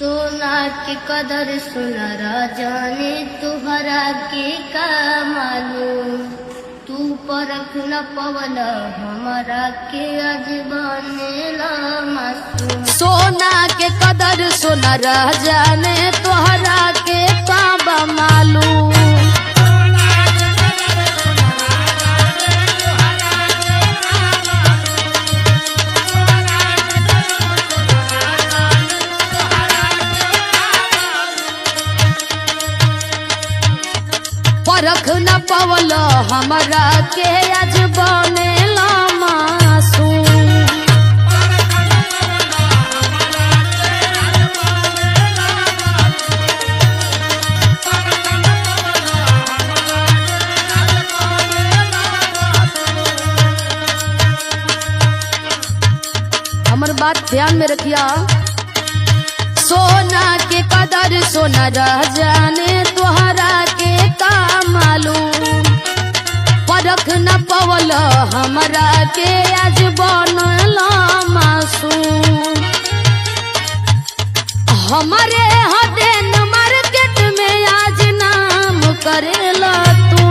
सोना के कदर सुनरा जाने तुहरा के का मालूम। तू परख न पवल हमारा के आज बनेला मासूम। सोना के कदर सुनरा जाने तुहरा के का मालूम। परख न पवल हमरा के आज बनेला मासूम। हमर बात ध्यान में रखिया। सोना के कदर सोनरा जाने तुहरा के का मालूम। परख न पवल हमरा के आज बनला मासूम। हमारे हदेन मार्केट में आज नाम करेला तू।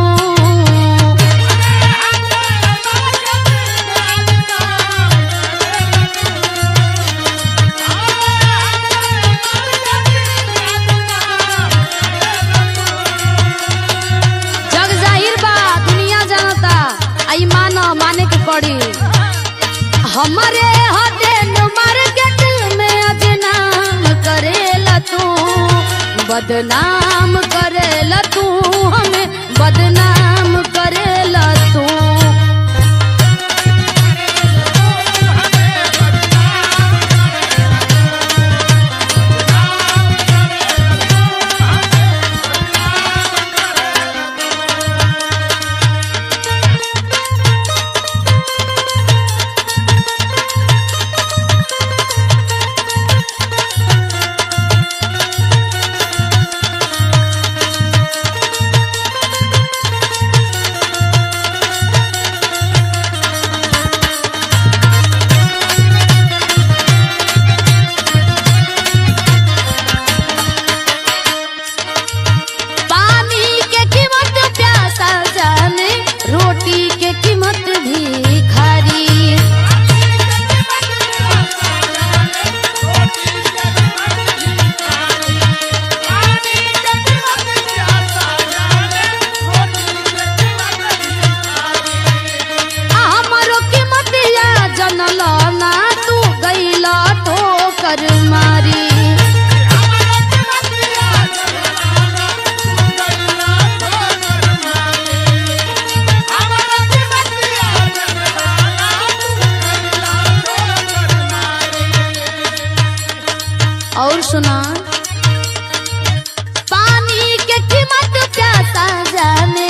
माने के पड़ी हमारे हदेन मार्केट में आज नाम करेला तू। बदनाम करेला तू हमें बदनाम करेला तू। रोटी के कीमत भिखारी। हमारो कीमतिया जनल ना तू गईला ठोकर मारी। और सुना पानी के कीमत प्यासा जाने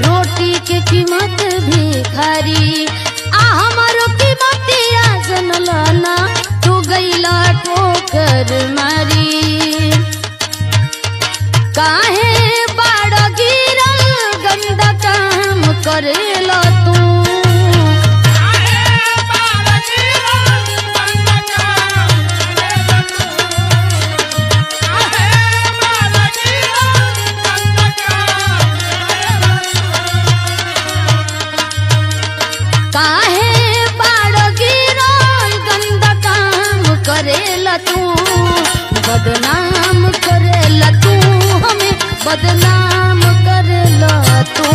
रोटी के कीमत भिखारी। हमारो कीमतिया जनल ना तू गईला ठोकर मारी। काहे बाड़ गिरल गंदा काम करेला तू। काहे बाड़ गिरल गंदा काम करेला तू। बदनाम करेला तू हमें बदनाम करेला तू।